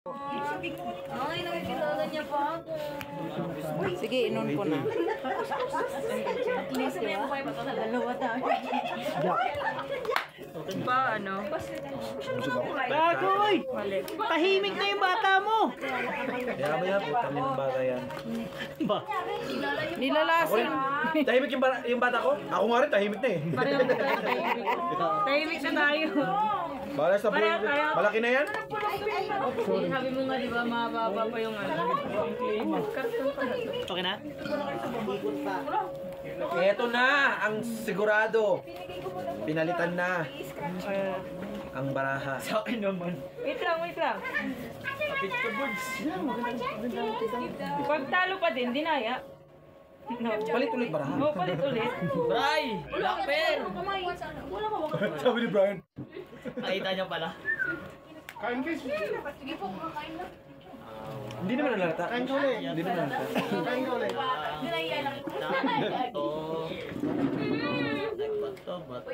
Ay, nakikilala niya pa ako. Sige, inon ko na. Please, may buhay pa sa dalawa tayo. Pa, ano? Bagoy! Tahimik na yung bata mo! Kaya ba yan? Putang yung bata yan. Ba? Nilalasing. Tahimik yung bata ko? Ako nga rin, tahimik na eh. Pareho tayo tahimik. Tahimik na tayo. Bala sa buhay. Malaki na yan? Sabi mo nga, di ba, mababa pa yung ano? Karton pa na to. Okay na? Eto na, ang sigurado. Pinalitan na. Ang baraha. Sa akin naman. Wait lang, wait lang. Kapit ka, Buds. Pag talo pa din, dinaya. No. Palit ulit baraha. Oo, palit ulit. Bray! Black Bear! Sabi ni Brian. Nakita niyo pala. Hindi naman nalalata. Hindi naman nalalata. Bato.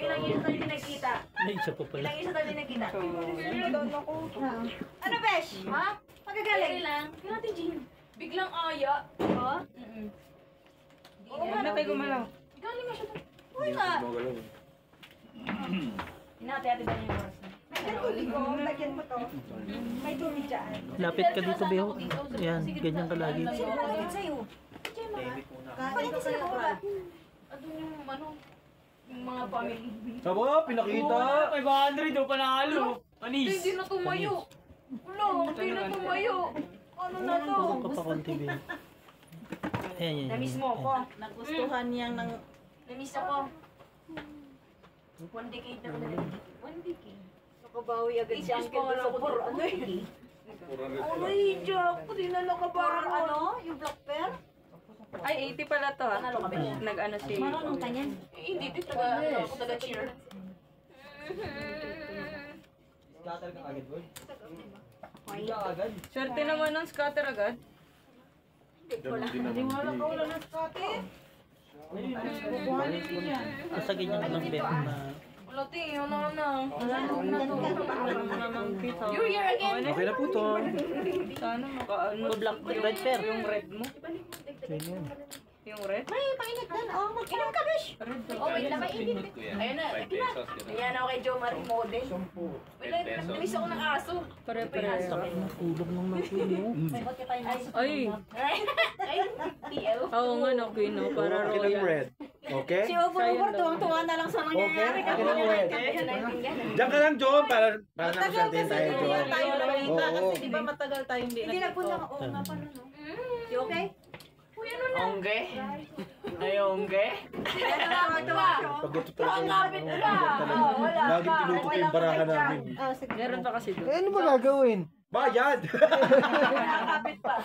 Ilang years tayo nakita? May isa pa pala. Ilang years tayo nakita? Ano, Besh? Ha? Magagaling lang. Kaya natin, Jean. Biglang aya. Ha? Oo nga. Ano tayo gumalaw? Galing nga siya. Uy nga. Hinati-hati ba niya yung oras na? Lagyan mo to. May dumi dyan. Lapit ka dito, Beho. Yan, ganyan ka lagi. Sino malapit sa'yo? Palit ka sila ba? Ano yung ano? Yung mga family. Saba, pinakita. 500 daw panalo. Anis. Hindi na tumayo. Wala, hindi na tumayo. Ano na to? Puro ka pa konti, Beho. Ayan, yan. Namiss mo ako. Nagustuhan niyang ng... Namiss ako. 1 decade na talaga. 1 decade. Nakabawi agad siya ang kendo sa puro. Ano eh? Ano eh, Jack? Hindi na nakabawi. Ano? Yung black pear? Ay, 80 pala to ha. Nalo ka ba? Nag-ano si... Marunong ka niyan. Hindi, ako taga-cheer. Scatter ka agad, boy. Swerte naman ng scatter agad. Hindi mo lang wala ng scatter. Basta ganyan ka lang, Beho, na... Wala, ting. Wala na. Wala na. Kita. You're here again. Okay na po to. Sana maka-ano. Black Red Bear. Yung red mo. Yung red? May painit na. Oh, mag-inom ka, Besh. Oh, wait lang. Mainit. Ayun na. Ayan ako kay Joe Marie Model. Wala, namiss ako ng aso. Pare-pare. Tulog ng nakuha mo. May hot ka tayong aso. Ay! Ay, TL. Oo nga, no, Queen, no? Para Okay lang, royal. Red. Okay? Si Over, tuwang-tuwa na lang sa nangyayari. Okay lang, Red. Diyan ka lang, John, para nakusantin tayo, John. tayo nakita Oo. kasi di ba matagal tayo hindi nagpunta ka. Oo nga pa no. You okay? Uy, ano na? Ongge? Ay, ongge? Pag ito talaga, Wala. laging tinutok yung baraha namin. Meron pa kasi doon. Ano ba gagawin? Bayad! Nakakapit pa.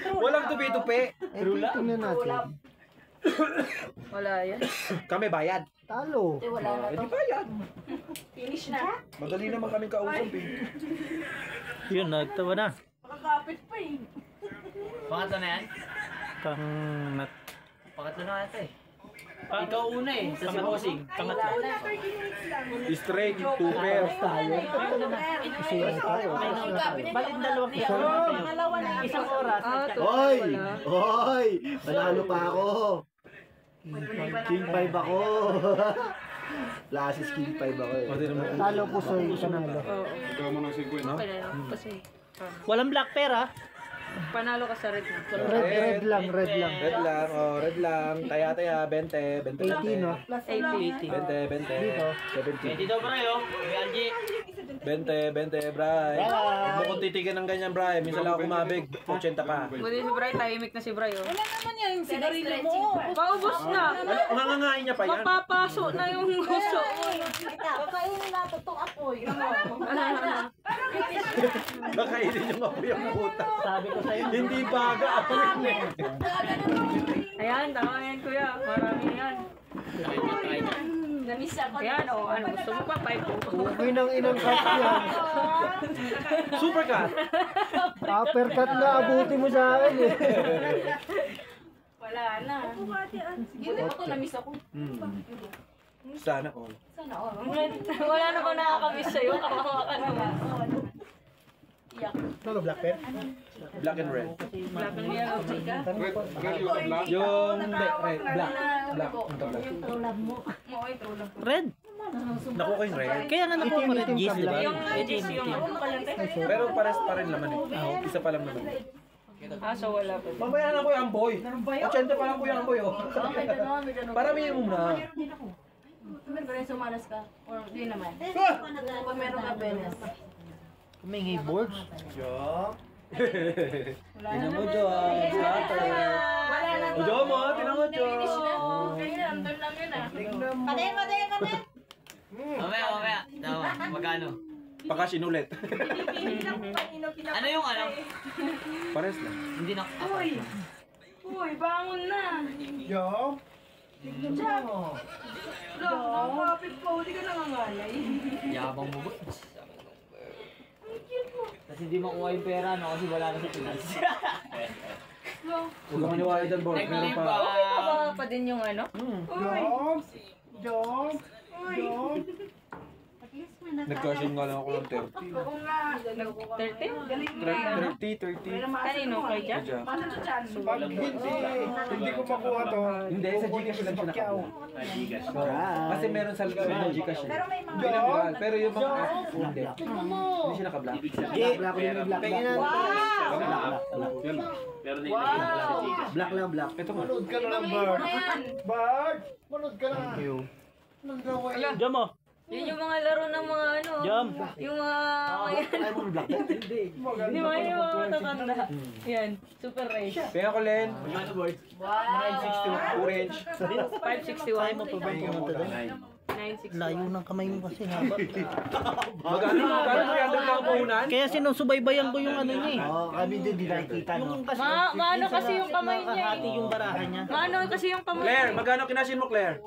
Walang tupi-tupi. Rula? Tingnan natin. Wala yan. Kami bayad. Talo. Wala na Hindi to. bayad. Finish na. Madali naman kaming kausap eh. Yun, nagtawa na. Makakapit pa eh. Pangatlo na yan? Pangatlo na ata eh. Ikaw una eh, sa si Bossing. Pangatlo. Straight, two pairs. Balit dalawang isang oras. Hoy! Wala. Hoy! Panalo pa ako! King 5 ako! Lasis King 5 ako eh. Talo po sa panalo. Oo. Okay na lang. Kasi, Walang black pair ha? panalo ka sa red na. Red lang. Red lang, oh, red lang. Taya, 20, 20, 80 no? 80. 20, 20, 70. Hindi daw pa rin oh. May Algie. 20, Bray. Huwag mo kong titigan ng ganyan, Bray. Minsan lang ako kumabig. 80 pa. Buti si Bray, tahimik na si Bray, oh. Wala naman yan yung sigarilyo mo. Paubos na! Ano, nangangain niya pa yan. Mapapaso na yung gusto. Kakainin na itong apoy. Kakainin yung apoy ang puta. Sabi ko sa'yo. Hindi baga, apoy niya. Ayan, tama yan, kuya. Marami yan. Namiss ako. Ayan, oh, ano, gusto mo pa? 5 Uwi ng inang cut yan. Super cut. Uppercut na abuti mo sa akin eh. Wala na. Sige, ako namiss ako. Sana all. Sana all. Wala na ba nakakamiss sa'yo? Kawawa ka naman. Iyak. Ano, black pen? Black and red. Black and yellow. Yung hindi, red, black. Black. Yung tulad mo. Red. Nakuha ko yung red. Kaya nga nakuha mo red gis, di ba? Yung edges yung ano kalante. Pero pares pa rin naman eh. Isa pa lang naman. Ah, so wala pa. Mamaya na ko yung amboy. 80 pa lang ko yung amboy oh. Para minimum na. Sumalas ka? Or di naman? Pag meron ka benes. Kumingi boards. Tingnan mo, Jo. Wala na. O, Jo mo, tingnan mo, Jo. Kaya andun lang yun ah. Patayin. Mamaya. Tama, magkano? Pakasin ulit. Ano yung ano? Pares lang. Hindi na... Uy, bangon na. Yo. Lo, nakapit pa. Hindi ka nangangalay. Yabang mo ba? Kasi hindi makuha yung pera, no? Kasi wala na sa Pinas. Huwag ka maniwala dyan, Bor. Meron pa. Okay na ba pa din yung ano? Jog. Nagkasyon nga lang ako ng 30. Oo nga. 30? Galing mo. 30. Kanino? Kay Jack? Kaya. Pag hindi ko makuha to. Hindi, sa Gcash lang siya nakabla. Kasi meron sa Gcash eh. Jog. Pero yung mga hindi. Hindi siya nakabla. Black lang. Tingin na. Black lang, black. Ito nga. Manood ka na lang, Bart. Bart, manood ka na. Thank you. Jam mo. Yun yung mga laro ng mga ano. Jam. Yung mga... Ay mo black. Di ba yung mga matatanda? Yan. Super race. Kaya ko, Len. Wow! Orange. 561. Ay mo pa ba pumunta doon? 960. Layo ng kamay mo kasi haba. Magkano 300 lang ang puhunan? Kaya sinusubaybayan ko yung ano niya eh. Oo, kami din di nakikita, no? Yung kasi, Maano kasi yung kamay niya nakahati yung baraha niya. Maano kasi yung kamay Claire, magkano kinasin mo, Claire?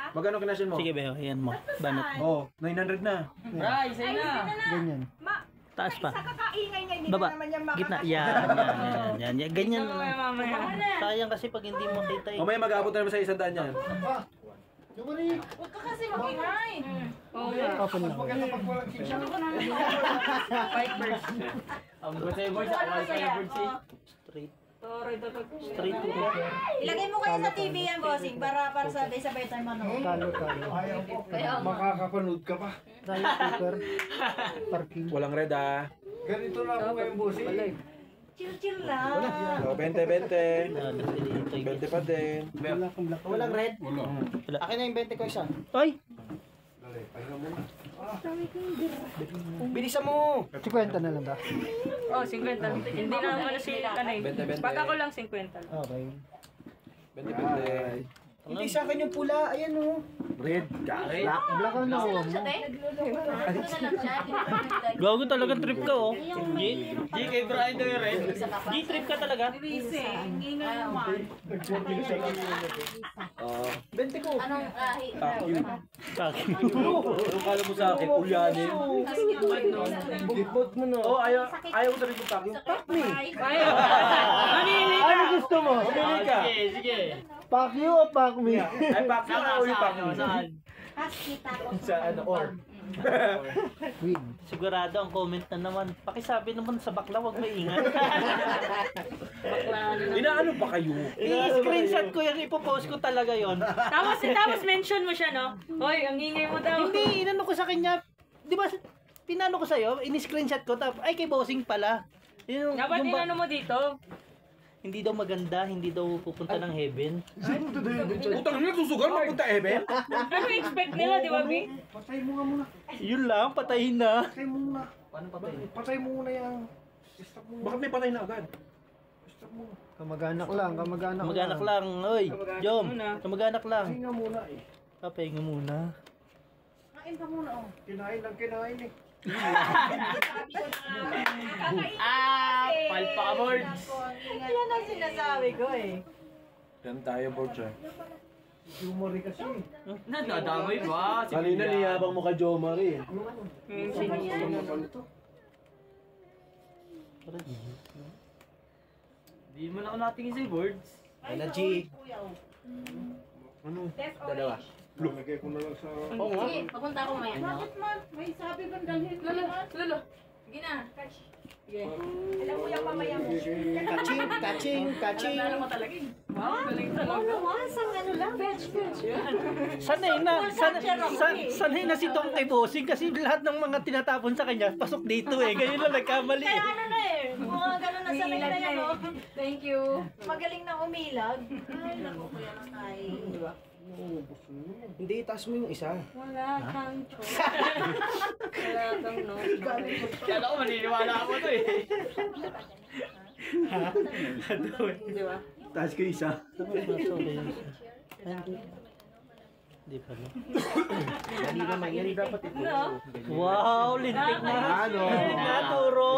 Magkano kinasin mo? Sige Beho, ayan mo. Banat mo. Oh, 900 na. Ray, say na. Ganyan. Taas pa. Kakaingay niya, hindi Baba. naman niya Gitna. Yan. Ganyan. Mamaya. Sayang kasi pag hindi mo kita eh. Mamaya mag-aabot na naman sa 100 yan. Lumari. Huwag ka kasi mag-ingay. Oo nga. Open lang. Maganda pag walang sisya. Fight first. Ang good sa'yo boys, ako ay sa'yo boys eh. Straight. Straight to the Ilagay mo kayo sa TV yan, bossing, para sabay-sabay tayo manood. Talo. Ayaw ko. Makakapanood ka pa. Tayo paper. Parking. Walang red ah. Ganito na ako ngayon, bossy. Chill lang. So, 20. 20 pa din. Wala kang black. Walang red. Wala. Akin na yung 20 ko isa. Ay! Bilisan mo. 50 na lang ba? Oh, 50. Hindi na naman si Kanay. 20. Pag ako lang 50 lang. Okay. 20. Hindi sa akin yung pula. Ayan o. Red. Black. Black ang nakuha mo. Gago talaga trip ka oh. G kay Brian daw yung red. G trip ka talaga. Oh. 20 ko. Anong Fuck you. Kaki. Anong kala mo sa akin? Ulyanin. Bukbot mo no. Oh, ayaw ko talaga yung fuck you. Fuck me. Ayaw. Mamili ka. Ano gusto mo? Pumili ka. Sige. Fuck you o fuck me? Ay, fuck you na uli fuck me. Sa ano, or. Wig. Sigurado ang comment na naman. Pakisabi naman sa bakla, wag maingat. Inaano ba kayo? I-screenshot ko yan, ipopost ko talaga yon. Tapos mention mo siya, no? Hoy, ang ingay mo daw. Hindi, inano ko sa kanya. Di ba, pinano ko sa'yo, in-screenshot ko, tapos, ay kay bossing pala. Dapat inano mo dito. Hindi daw maganda, hindi daw pupunta ng heaven. Utang nila susugal, mapunta Eben. Ano expect nila, di ba, B? Patay mo nga muna. Yun lang, patayin na. Patay mo muna. Paano patayin? Patay mo muna yan. Stop mo. Bakit may patay na agad? Stop mo. Kamag-anak lang. Kamag-anak lang, oy. Jom, kamag-anak lang. Hinga muna eh. Papahinga muna. Kain ka muna, oh. Kinain lang kinain eh. Palpa ka, boards. Yan ang sinasabi ko eh. Yan tayo, Borja. Humori kasi. Nadamay ba? Kanina niyabang mo kay Jomari. Di mo na ako natingin sa'yo, boards. Energy. Ano? Dalawa. Lumagay ko na lang sa... Sige, papunta ako maya. Lolo. Sige na, catch. Sige. Alam mo yung mamaya mo. Kaching. Alam mo talaga eh. Wow, galing talaga. Wasang ano lang. Fetch. Sanay na si Tom kay Bossing kasi lahat ng mga tinatapon sa kanya, pasok dito eh. Ganyan lang nagkamali Kaya eh. ano na eh. Mga gano'n na sanay na yan, oh. Thank you. Magaling na umilag. Ay, naku, kuya na tayo. Diba? Hindi, taas mo yung isa. Wala kang choice. Wala kang no. Kala ko maniniwala ako to eh. Di ba? Taas ko yung isa. Di pa no. Dali naman, yan dapat ito. Wow, lintik na. Ano? Lintik na, turo.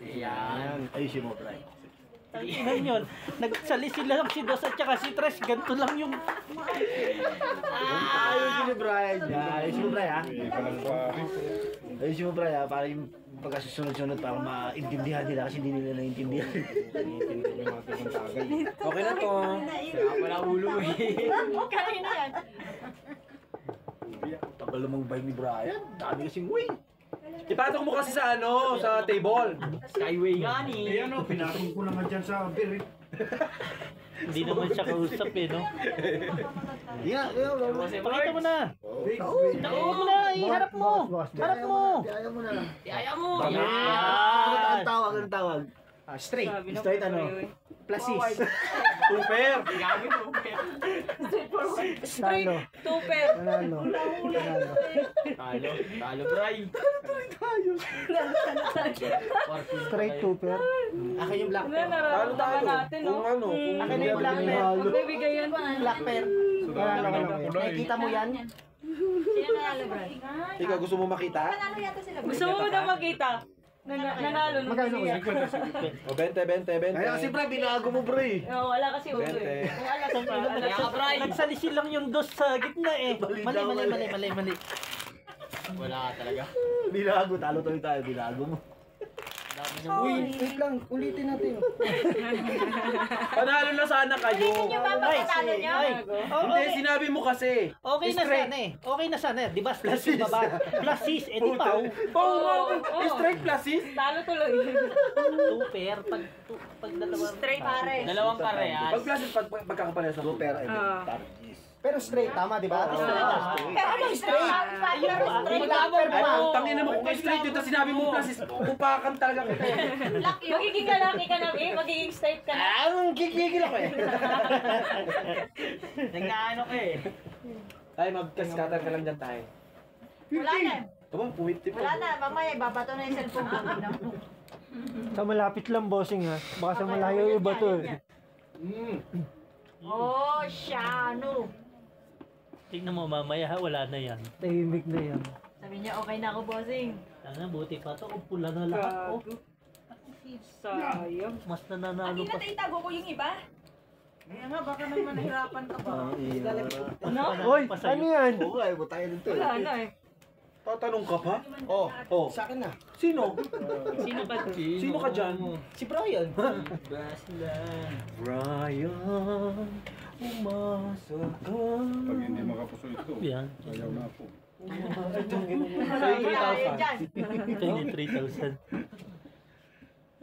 Yan. Ayusin mo, Bray. Tanginan yun. Nagsali sila lang si Dos at saka si Tres. Ganito lang yung... Ayusin mo, Bray. Ayusin mo, Bray, ha? Ayusin mo, Bray, ha? Para yung pagkasusunod-sunod para maintindihan nila kasi hindi nila naintindihan. Okay na to. Wala ulo eh. Kaya na yan. Tagal namang bike ni Brian. Dami kasing wing. Ipatok mo kasi sa ano, sa table. Skyway nga ni. Eh ano, pinatong ko naman dyan sa beer eh. Hindi naman siya kausap eh, no? Yeah, Pakita mo na. Pakita mo na. Iharap mo. Harap mo. Ayaw mo na lang. Kaya mo. Ano tawag? Ano tawag? Straight. Straight ano? Plasis. Super. Gagawin mo. Talo. Tuper. Talo. Talo, Bray. Straight two-pair. Akin yung black pair. Talo tayo. natin, no? Kung ano, kung Akin na yung black pair. Magbibigay yan. Black pair. Nakikita mo yan? Sino nanalo, Brad? ikaw gusto mo makita? Nanalo yata sila, Brad. Gusto mo daw makita? Nanalo nung Magkano siya. O, 20. Kaya kasi Bray, binago mo Bray. Oo, wala kasi ulo eh. Kung alas pa, alas pa, Bray. Nagsalisil lang yung Dos sa gitna eh. Mali. Wala ka talaga. Binago, talo tayo, binago mo. Uy, wait lang. Ulitin natin. Panalo na sana kayo. Yung papapatalo niyo? Hindi, sinabi mo kasi. Okay na sana eh. Okay na sana eh. Di ba? Plus yung baba. Plus 6. Eh di pa. Straight plus sis. Talo tuloy. Two-pair. Pag dalawang... Straight pare. Dalawang parehas. Pag plus sis, pagkakapalas sa Super, Pero straight, tama, di ba? Pero ano straight? Tangina mo kung straight yun, tapos sinabi mo plus sis, upakan talaga kita eh. Magiging kalaki ka na eh. Magiging straight ka na. Kikigil ako eh. Nagnaano ka eh. Tayo, mag-scatter ka lang dyan tayo. Wala na. Tama, puwiti Wala na. Mamaya, babato na yung cellphone ko. Sa malapit lang, bossing ha. Baka sa malayo iba to eh. Oh, siya, ano? Tignan mo mamaya ha. Wala na yan. Tahimik na yan. Sabi niya, okay na ako, bossing. Sana buti pa to. Kung pula na lahat. Oh, Sayang. mas nananalo Hindi pa. na itago ko yung iba. Kaya nga, baka naman nahirapan ka pa. Ano? Uy, ano yan? Oo, ayaw mo tayo dito. Wala na eh. Tatanong ka pa? Oh, Oh, sa akin na. sino? Sino ka? Sino ka dyan? Si Brian. Brian, umasa ka. Pag hindi makapuso ito, Yan. ayaw na ako. Sa'yo 23,000.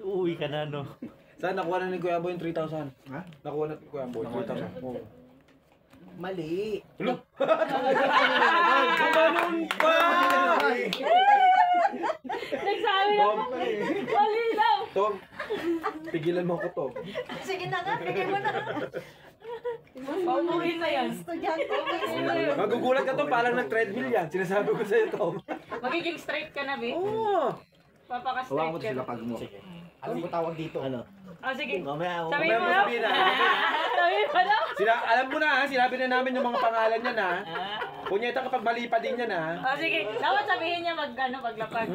Uuwi ka na, no? 3,000. Saan nakuha na ni Kuya Boy yung 3,000? Ha? Nakuha na ni Kuya Boy 3,000. Mali. Gumanon pa! Nagsabi na. Mali lang. Tom, pigilan mo ko to. Sige na nga, bigyan mo na. Paupuin na yan. Estudyante. Magugulat ka to, parang nag-treadmill yan. Sinasabi ko sa'yo, Tom. Magiging straight ka na, Bi. Oo. Hawakan Papaka-straight mo ka sila na. pag mo. Alam ko tawag dito. Ano? Ah, sige. Mamaya. Sabi Mamaya mo mo na. sabihin, ha? Sabi mo na. Alam mo na ha, sinabi na namin yung mga pangalan niya na. Punyeta kapag mali pa din yan ha. Ah, sige. Dapat sabihin niya paglapag.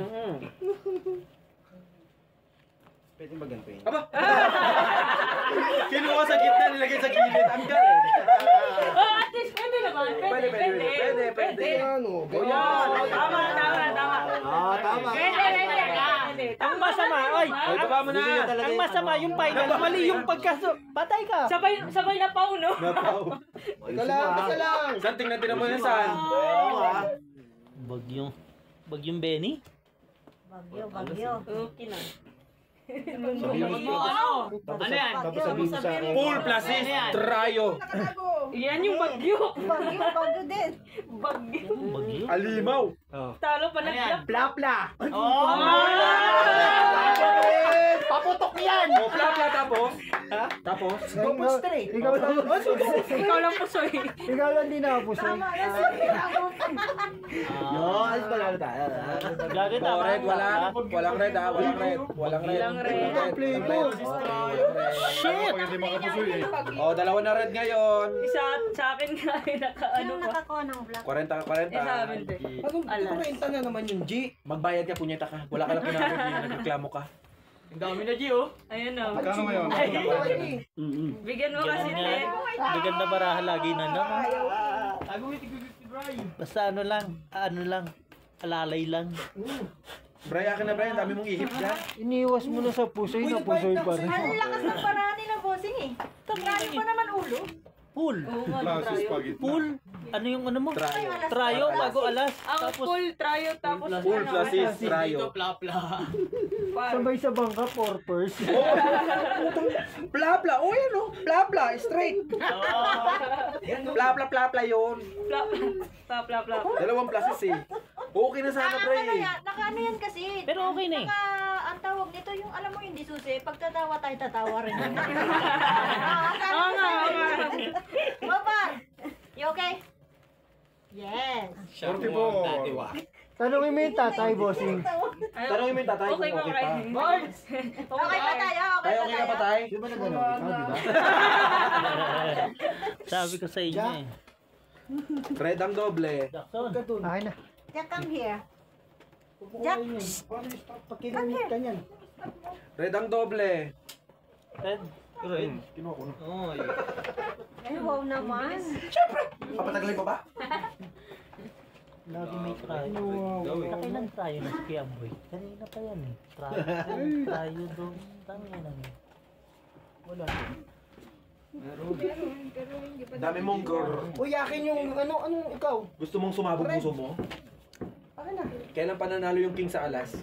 Pwede ba ganito yun? Aba! Kinuha sa gitna, nilagay sa gilid. Ang galing. Oh, at least pwede naman. Pwede. Ano? O yan. Tama. Ah, tama. Pwede. Ang masama, oy! Ay, baba mo na. Ang masama yung final, mali yung pagkaso. Patay ka! Sabay na pauno. Napaw. Ika lang. Saan tingnan mo yan saan? Ano ha? Bagyong Benny? Bagyo. Okay na. Sabihin mo. Ano? Ano yan? Tapos sabihin mo sa akin. Full plasis, trayo. Yan yung bagyo. Bagyo din. Bagyo. Bagyo. Alimaw. Talo pa na siya. Plapla. Oh! Paputok yan! O, plapla tapos. Tapos. Double straight. Ikaw lang. Ikaw lang po, soy. Ikaw lang din nakapusoy. Yo, alis ba lalo tayo? Lagi O, red, wala. Walang red ha, walang red. Walang red. Walang red. Walang red. Shit! Pag hindi makapusoy eh. O, dalawa na red ngayon. Isa sa akin nga ay nakaano Sino pa. nakakuha ng black? 40. Eh, sa amin din. Alas. na naman yung G. Magbayad ka, punyeta ka. Wala ka lang pinapagin. Nagreklamo ka. Ang dami na, G, oh. Ayun, oh. Magkano ngayon? Bigyan mo kasi, Ted. Maganda baraha lagi na no? Basta ano lang, alalay lang. Bray, akin na Bray. Ang dami mong ihip dyan. Iniwas mo na sa pusoy na pusoy pa rin. Ang lakas ng paraan nila, bossing eh. Tatrayo pa naman ulo. Pool. Oo nga, Plasis trayo. pag gitna. Pool. Ano yung ano mo? Trayo. Trayo bago alas. Ang full trayo, tapos Full plasis, trayo. Sabay sa bangka, porpers. Plapla. O, yan o. Plapla. Straight. Plapla yun. Plap, plap, plap. Dalawang plasis eh. Okay na sana Bray eh. Naka ano yan kasi. Pero okay na eh. Ang tawag nito, yung alam mo yung disusi, pag tatawa tayo, tatawa rin. Oo nga, oo nga. Babar! You okay? Yes. 44. Tanungin mo yung tatay, bossing. Tanongin mo yung tatay kung Okay ba okay kayo? pa. Boards! Okay pa tayo, Tayo okay ka pa tayo? Di ba na gano'n? Ikaw, di ba? Sabi ko sa inyo eh. Red ang doble. Jackson. Akin na. Jack, come here. Jack, Pagkinamit ka niyan. Red ang doble. Ted. Red. ay wow naman. Papatagalin pa ba? Lagi may trayo. Nakailan trayo na si Kiamboy? Kanina pa yan eh. Trayo doon. Dami yan ano. Wala. Dami mong girl. Uy, akin yung anong ikaw? Gusto mong sumabog puso mo? Akin na. Kailan pa nanalo yung king sa alas?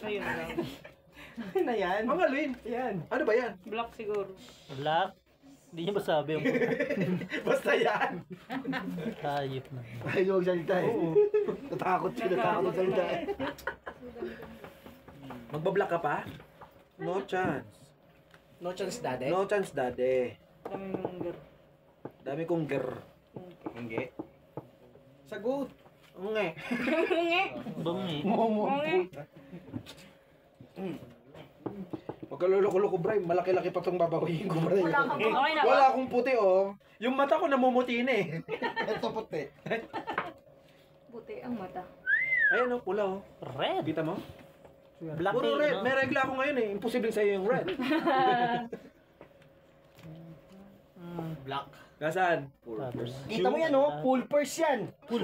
Ayun lang. Akin na yan. Ang alin? Yan. Ano ba yan? Black siguro. Black. Hindi niya masabi ang Basta yan. tayip na. Ay, huwag salita eh. Natakot salita eh. Magbablock ka pa? No chance. No chance, daddy. No chance, daddy. Kami yung girl. Dami kong girl. Hindi. Sagot. Nge. Bangi. Huwag ka lolo ko, Bray. Malaki-laki pa itong babawihin ko, Bray. Wala kang Okay na ba? Wala akong puti, oh. Yung mata ko namumuti na eh. Ito puti. Buti ang mata. Ayan, oh, pula, oh. Red. Kita mo? Black Puro eh, red. no? May regla ako ngayon eh. Imposible sa'yo yung red. Black. Nasaan? Kita mo yan, oh. Full purse yan. Full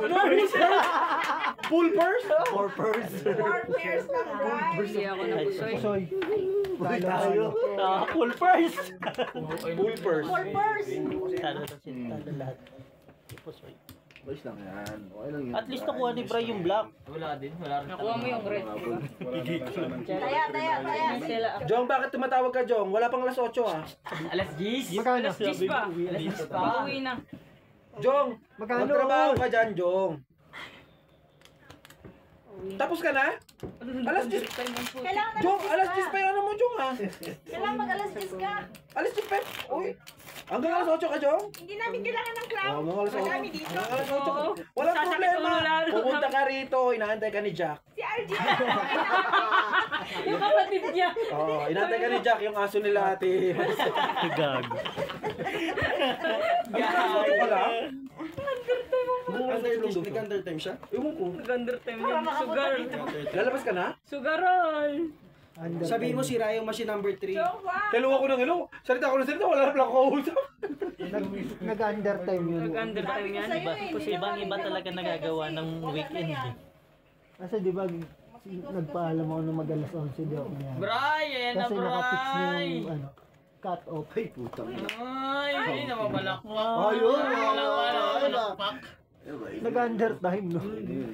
purse? Four purse. Hindi ako nabusoy. Pusoy. Uy, tayo. Full first. Full purse. full purse. Talo na sila. Talo lahat. Pusoy. Boys lang yan. Okay lang yun. At least nakuha ni Bray yung black. Nakuha mo yung red. Taya. Sila. Jong, bakit tumatawag ka, Jong? Wala pang alas 8 ah. Magkano? Alas 10 pa. Pauwi na. Jong, Magkano? magtrabaho ka dyan, Jong. Tapos ka na? Alas 10. Kailangan Jong, alas 10 pa yung ano mo, Jong ah. Kailangan mag-alas 10 ka. Alas 10 pa. Uy. Hanggang alas 8 ka, Jong? Hindi namin kailangan ng clown. Hanggang alas 8. Madami dito. Hanggang alas 8 ka. Oo. Walang Sasakit problema. ulo lalo. Pupunta ka rito, inaantay ka ni Jack. Si RJ. Yung kapatid niya. Oo, inaantay ka ni Jack, yung aso nila ate. Gag. Hanggang alas 8 ka lang? Nag-under time siya? Ewan ko. Nag-under time yan. Sugar. Lalabas ka na? Sugarol. Sabihin mo si Ryan machine number 3. Hello ako ng hello. Salita ako ng salita, wala na pala ako kausap. Nag-under time yun. Nag-under time yan. Kasi ibang-iba talaga nagagawa ng weekend eh. Kasi di ba nagpaalam ako na mag-alas 11 di ako niya. Brian Kasi nakapix niya yung ano, cut off. Ay, putang ina. Ay, nababalak mo. Ayun! Wala. Nag-undertime, no?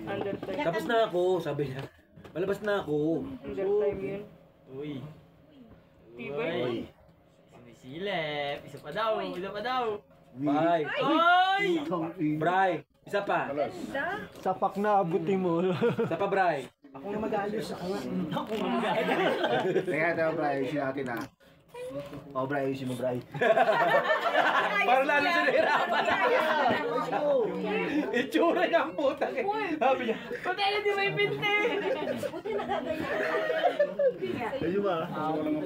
Undertime. Tapos na ako, sabi niya. Malabas na ako. Undertime yun. Uy. Tibay. Sinisilip. Isa pa daw. Isa pa daw. Bye. Ay! Bray, isa pa. Sapak na abutin mo. Isa pa, Bray. Ako na mag-aayos ako nga. Ako na mag-aayos. Teka, teka, Bray. Ayusin natin ha. Oh, Bray. Ayusin mo, Bray. Para lalo siya nahirapan. Itsura niya ang puta. Sabi niya. Puta na di may pinti. Ayun ba?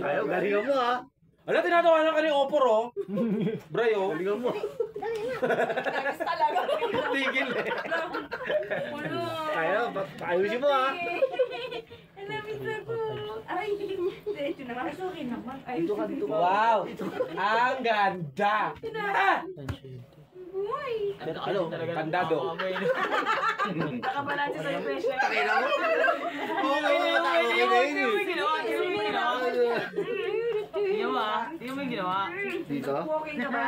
Ayaw, galingan mo ha. Ano, tinatawanan ka ni Opor, oh. Bray, oh. Galingan mo. Tigil eh. Ayaw, ayusin mo ha. Aray, diretso naman. Sorry naman. Ay, Dito ka, dito ka. Wow! Ang ganda! Ah! buhay. Ano? Kandado. Nakabalansi sa yung flashlight. Pakina mo. Okay na yun. Yung may ginawa. Dito? Okay ka ba?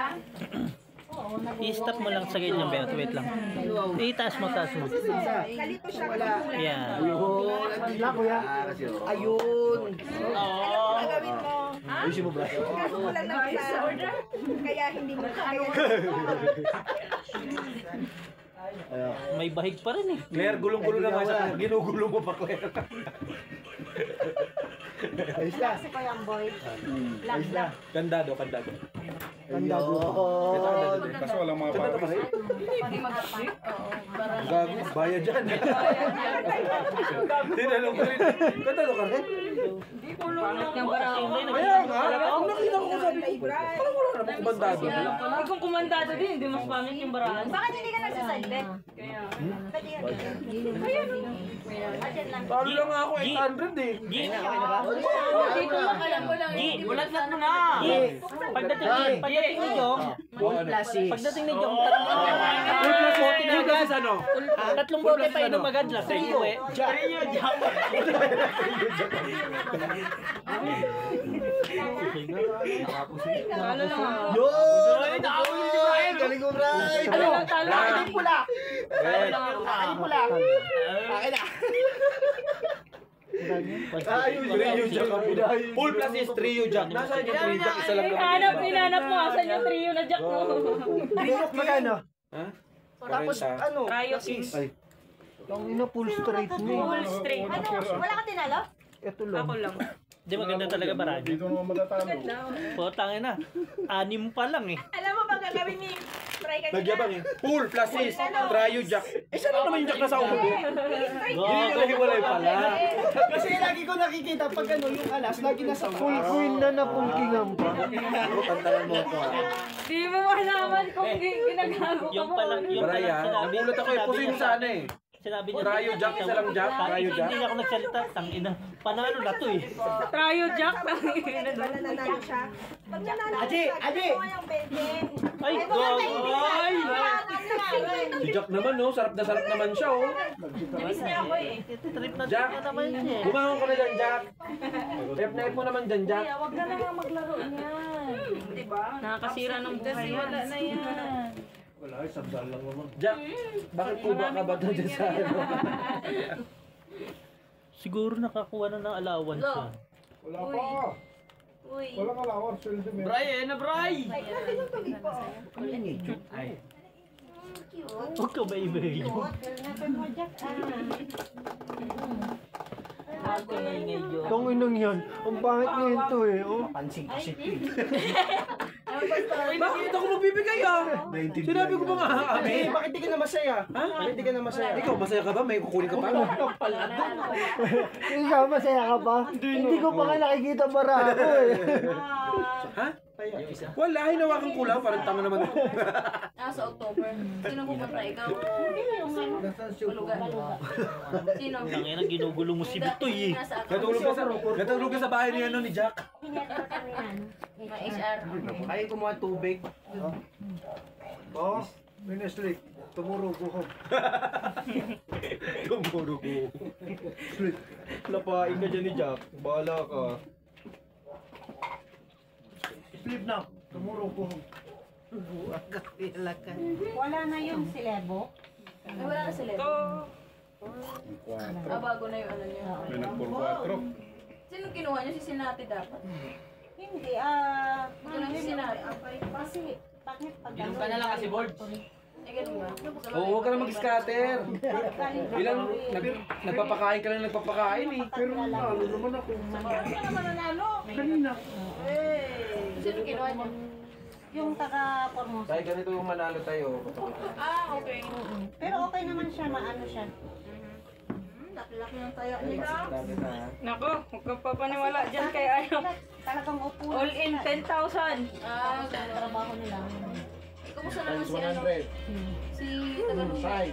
I-stop mo lang sa ganyan, Bert. Wait lang. Itaas mo, taas mo. Kalito siya. Yan. Wala, kuya. Ayun. Oo. Gagawin mo. Ayusin mo, bro. Kaso mo lang nag-isa. Kaya hindi mo kaya. May bahig pa rin eh. Claire, gulong-gulo na nga siya. Ginugulo mo pa, Claire. Ayos na. Kasi ko yung boy. Ayos na. Kandado, kandado. Kandado. Ito, kandado. Kaso walang mga pawis. Hindi mag-update. Gago, bayad dyan. Tinanong ko rin. Kandado ka rin? Pangit niyang barako. Kaya nga, ang nakita ko sabi ko, parang wala namang kumandado. Hindi kung kumandado din, hindi mas pangit yung baraan. Bakit hindi ka nagsasalbet? Kaya. Talo lang nga ako 800 eh. Gi! Dito lang alam ko lang. Gi! Bulat-lat mo na! Gi! Pagdating ni Jong, pagdating ni Jong, Full plus bote na agad. Ano? tatlong bote pa inom agad lang. Trio eh. Trio, Jong. Talo lang ako. Yun! Galing mo, Bray! Talo lang, talo lang. Akin pula! Eh, Akin pula! Akin na! Ayun, Trio Jack ang pula. Full plus is Trio Jack. Nasaan yung Trio Jack? Isa lang naman. Hinanap mo, asan yung trio na jack mo? Magkano? Ha? Tapos 40. ano? Trio king. Ang ina, full straight mo. Full straight. Ano? Wala ka tinalo? Ito lang. Ako lang. Di maganda talaga baraan. Dito naman matatalo. Putangin na. 6 pa lang eh. Alam mo bang gagawin ni Fry kanina? Nagyabang eh. Full plus is Trio Jack. Eh, saan naman yung Jack na sa ulo? Hindi ka hiwalay pala. Kasi lagi ko nakikita pag ano yung alas, lagi nasa Full queen na napungkingan pa. Tantanan mo ko. Di mo malaman kung ginagago ka Yung mo. palang, yung Bray palang ah, sinabi. nagulat ako eh. Pusin mo sana eh. Sinabi niya. Trio Jack, isa lang Jack. Trio Jack. Hindi ako nagsalita. Tangina. Panalo na to eh. Trio jack. Nananalo siya. Pag nanalo Aji, siya, Aji! gusto ko yung 20. Ay, go! Ay! Si Jack naman no, sarap na sarap naman siya oh. Namiss niya ako eh. Trip na Jack. trip na naman siya eh. Bumangon ka na dyan, Jack. F9 mo naman dyan, Jack. Huwag na lang maglaro niyan. Diba? Nakakasira ng buhay yan. Wala na yan. Wala, sabsal lang naman. Jack, bakit po ba ka ba dyan sa ano? Siguro nakakuha na ng allowance yan. Wala pa. Uy. Walang alawar. Sweldo mo. Bray, na Bray! Ay, nakita yung tubig po. Ay. Cute. Huwag ka ba ibigay mo? Napin mo, Jack. Huwag ka maingay yun. Itong inong yan. Ang pangit ngayon to eh. Oh. Pansing kasi. Bakit ako magbibigay ah? Sinabi ko ba nga kami? Bakit di ka na masaya? Ha? Bakit di ka na masaya? Ikaw, masaya ka ba? May kukunin ka pa? Ikaw, masaya ka pa? Hindi ko pa nga nakikita barako eh. Ha? Wala, hinawakan ko lang. Parang tanga naman ako. Sa October. Sino pupunta? Ikaw? Sino? Tangina, ginugulo mo si Bitoy eh. Natulog ka sa bahay ni ano ni Jack. HR. Kaya kumuha tubig. Boss, Ministry, tomorrow go home. Tumuro ko. Lapain ka dyan ni Jack. Bahala ka. Sleep now. Tomorrow go home. Wala na yung si Lebo. Ay, wala na sila. Ah, bago na yung ano niya. May nag-4-4. Sino kinuha niyo? Si Sinati dapat. Hindi, Ito lang si Sinati. kasi, bakit pag Inom ka na lang kasi, Board. Ay, ganun ba? Oo, huwag ka na mag-scatter. Ilang, nagpapakain ka lang nagpapakain eh. Pero nalo naman ako. Kanina. Sino kinuha niyo? yung taga-Formosa. Dahil ganito yung manalo tayo. Ah, okay. Pero okay naman siya, maano siya. Laki-laki ng tayo nila. Dami na. Nako, huwag kang papaniwala dyan kay ano. Talagang upo. All in 10,000. Ah, Sa trabaho nila. Kamusta naman Times si ano? 100. Si Tagalumay.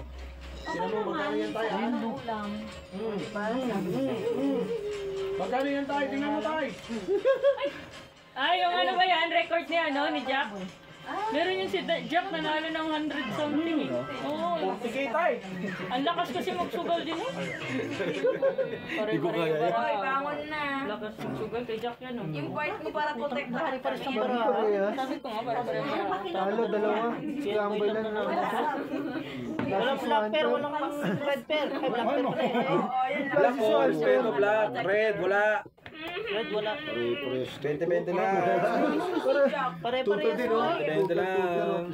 Sino mo, magkano yan tayo? Ano ulam? Magkano yan tayo? Tingnan mo tayo. Ay, yung ano ba yan? Record ni ano, ni Jack? Meron yung si Jack nanalo ng 100 something eh. Oo. Sige tayo. Ang lakas kasi magsugal din eh. Hindi ko kaya yan. Hoy, bangon na. Lakas magsugal kay Jack yan oh. Yung part mo para protektahan pa rin Pare pare Sabi ko nga, para Talo, dalawa. Gambay lang na. Walang black pair, walang red pair. Ay, black pair pala eh. Black all, pero black, red, wala. Red, wala. 20-20 lang. Pare-parehas din, mo. oh. 20 lang.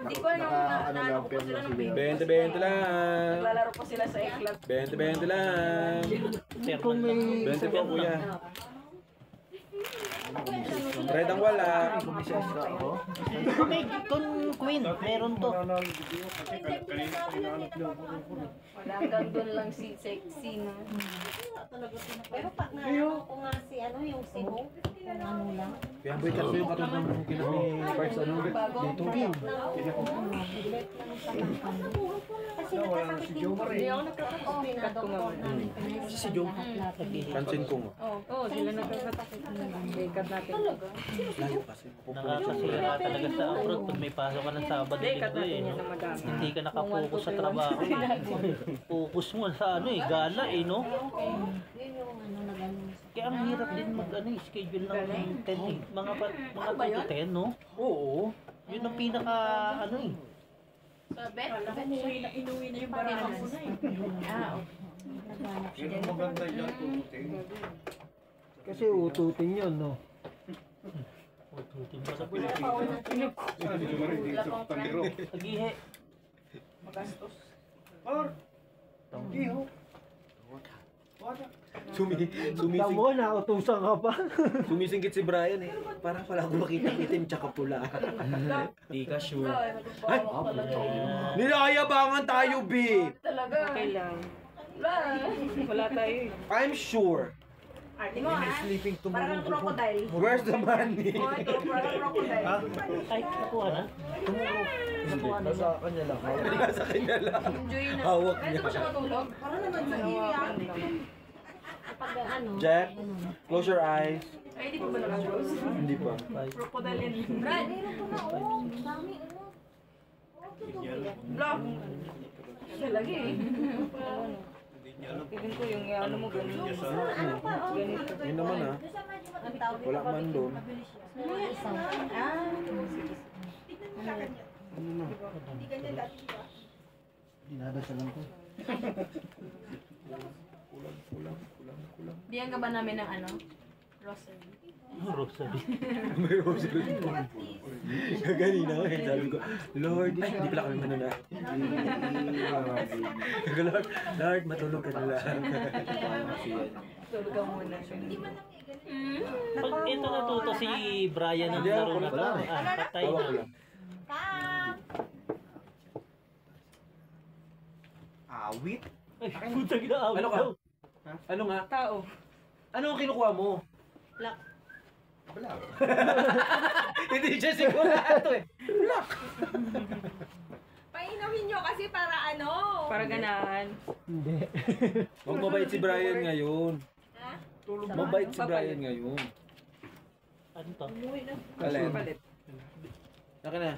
Hindi ko naano ko pa sila ng baby. 20-20 lang. Naglalaro pa sila sa e-club. 20-20 lang. Kung may 20 po kuya. Red ang wala. Kung queen, meron to. Kanina pa hinahanap niya ako. Wala hanggang doon lang si Sexy na. Pero pag naano ko nga si ano, yung siho, kung ano lang. Kaya boy, kasi yung katulad ng kinami parts ano. Dito. Bilet lang sa makan. Kasi nagkasakit din ko. Hindi ako nagkakataon. Pinadoktor namin. Si Jom. Pansin ko nga. Oo, sila nagkakatakot. Dekat natin. Layo kasi. Nakakasira ka talaga sa abroad pag may pasok ka ng Sabado Dekat linggo natin eh. yan No? na madami. Hindi ka nakapokus sa trabaho. Focus mo sa ano eh, gala eh, no? Yun yung ano na gano'n. Kaya ang hirap din mag ano, schedule ng 10 eh. Mga 2 to 10, no? Oo. Yun ang pinaka ano eh. Sa bet? Inuwi na yung barahan mo na eh. Ah, okay. Sino maganda yan? Tututin. kasi ututin yun, no? Ututin mo sa Saan yung marin dito sa Tandero? Agihe. Magastos. Or, iho. Sumising. Tamo, nautusan ka pa. Sumisingkit si Brian eh. Parang wala akong makita itim tsaka pula. Di ka sure. Ay, talaga. Nilayabangan tayo, B! Talaga. Okay lang. Wala. Wala tayo eh. I'm sure. Arte mo ha? Sleeping Parang crocodile. Where's the money? Oh, ito, parang crocodile. Ay, nakuha na. Nasa kanya lang. Nasa kanya lang. Enjoy na. Hawak Ay, niya. ito ba siya matulog? Parang naman sa Pag ano, Jack, close your eyes. Ay, di pa ba naka-close? Hindi pa. Crocodile yan. Brad! Dami, Vlog! Talaga eh. Tignan ko yung ano mo ganun. Ganito. Yun naman ah. Wala man doon. Dinadasalan ko. Bigyan ka ba namin ng ano? Rosary. Rosary. May rosary. Kaganina ko eh. Sabi ko, Lord, ay, hindi pala kami manuna. Lord, matulog ka na lang. Tulog ka muna. Pag ito natuto si Brian ng laro na to, patay Tawag ko na. lang. Awit? Ay, putang ina, awit Ano ka? daw. Ano nga? Tao. Ano ang kinukuha mo? Black. Hindi siya sigurado eh. Painumin nyo kasi para ano? Para ganahan. Hindi. Huwag mabait si Brian ngayon. Mabait si Brian ngayon. Ano to? Alin? Palit. Naka na.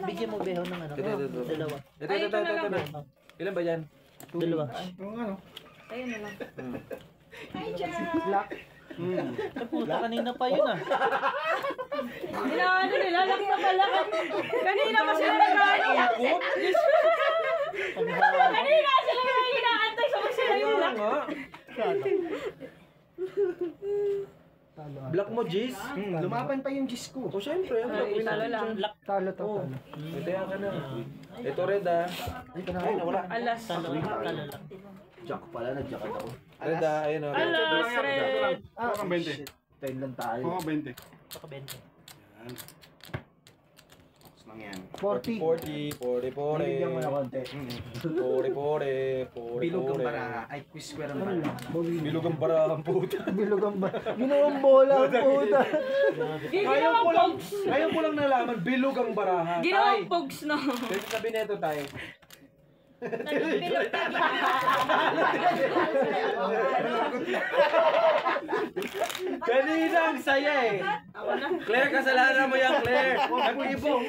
Bigyan mo beho ng ano. Ito. Dalawa. Ito na. Ilan ba yan? Dalawa. Yung ano? Ayun na lang. Black. Ay, puta, kanina pa yun ah. Ano nila? Laksa pala. Kanina pa sila nag-ano. Kanina sila yung inaantay sa masira yung Kaya lock. nga. Talo. Black mo, Jis. Lumaban pa yung Diyos ko. O syempre, ang black win. Talo lang. Talo to, Oh. talo. Ito yan ka na. Ito red ah. Ay, nawala. Alas. Talo lang. Jack pala, nag-jack ako. Red ah, ayun oh. Alas, red. Ah, Baka 20. 10 lang tayo. Baka 20. Baka 20. Yan. Tapos lang yan. 40. 40. Bigyan mo na konti. 40. Bilog ang baraha. Ay, quiz square ang baraha. Bilog ang barang puta. Bilog ang ba? Ginawang bola ang puta. Ngayon ko lang nalaman, bilog ang baraha. Ginawang pogs no. Pwede sabi nito tayo. Kanina ang saya eh. Claire, kasalanan mo yan, Claire. Nag-ibong.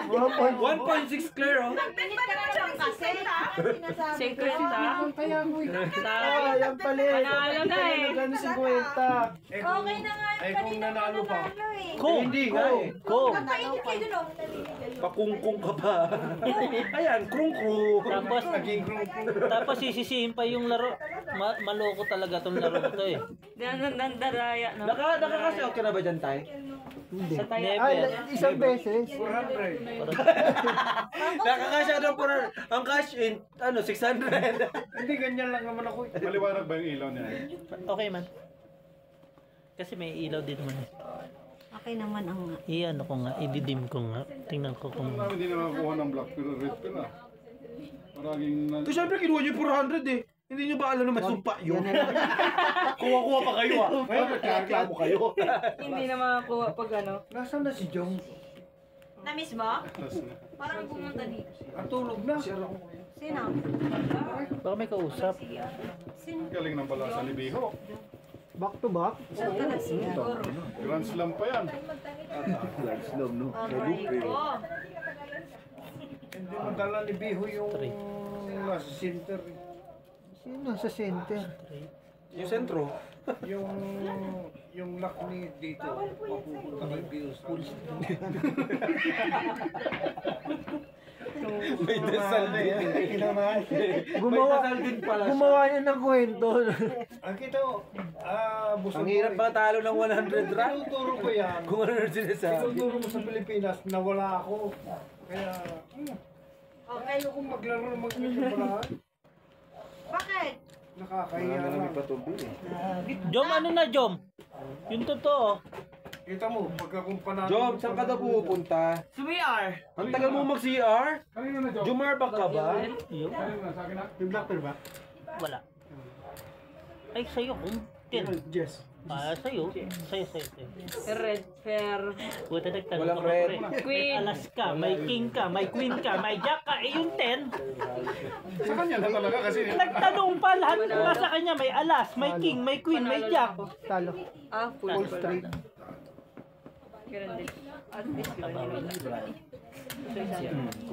1.6 Claire, oh. Secret ha. Ah, yan pala eh. Panalo na eh. Nagano 50. Okay na nga. Eh, kung nanalo pa. Hindi nga eh. Go! Kapainit kayo dun, oh. Pakungkung ka pa. Ayan, krung-krung. Tapos sisisihin pa yung laro. Maloko talaga tong laro na to eh. Nandaraya no. Nakakasya ka na ba dyan, Tay? Hindi. Sa tayo. Ay, Never. isang beses. Nakakasya daw po ang cash in, 600. Hindi, ganyan lang naman ako. Maliwanag ba yung ilaw niya? Okay man. Kasi may ilaw din naman eh. Okay naman ang... Iyan ko nga, ididim ko nga. Tingnan ko kung... Kung namin hindi nakakuha ng black pero red pala. Paraging na... Ito syempre kinuha niyo 400 eh. Hindi niyo ba alam na may sumpa yun? Kuha-kuha pa kayo ah. Ngayon, nagkareklamo kayo. Hindi na makakuha pag ano. Nasaan na si Jong? Na-miss mo? Parang pumunta dito. Ang tulog na. Sino? Baka may kausap. Galing ng bala sa Libiho. Back to back? Saan ka na siya? Grand Slam pa yan. Slow, no? Hindi madala ni Biho yung nasa center. Sino sa center? Yung sentro. Yung lock ni dito. Mapupunta kay Biho. May dasal din. Gumawa, May dasal din pala siya. gumawa niya ng kwento. Ang kita mo, busog Ang hirap ba talo ng 100 rand? Tinuturo ko yan. Kung ano na sinasabi. Tinuturo mo sa Pilipinas, nawala ako. Kaya, ayaw kong maglaro ng magkakabalahan. Bakit? Nakakahiya lang. Jom, ano na Jom? Yung totoo. Kita mo, pagka kung panalo... Jom, saan ka daw pupunta? Sumiyar. Ang tagal mo mag-CR? Kanina na, Jom. Jumarbak ka ba? Yung, Kanina na, sa akin na. Yung black pearl ba? wala. Ay, sa'yo kung 10. Yes. Sa'yo. Sa'yo. Red, fair. Buta nagtanong Walang ka pa, red. pre. May Queen. alas ka, may king ka, may queen ka, may jack ka. Eh, yung 10. Sa kanya na talaga kasi... Nagtanong pa lahat. Nasa kanya may alas, may king, may queen, may jack. Talo. Full straight. Ganun din. At least yun.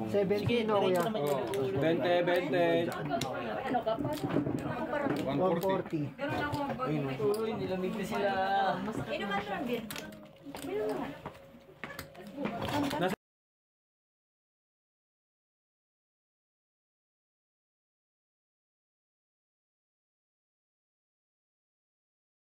17 no diretso kuya. naman yun. 20. Ano ka pa? 140. Ganun ako mag-bag. Uy, nilamig na sila. Inuman lang din. Nasa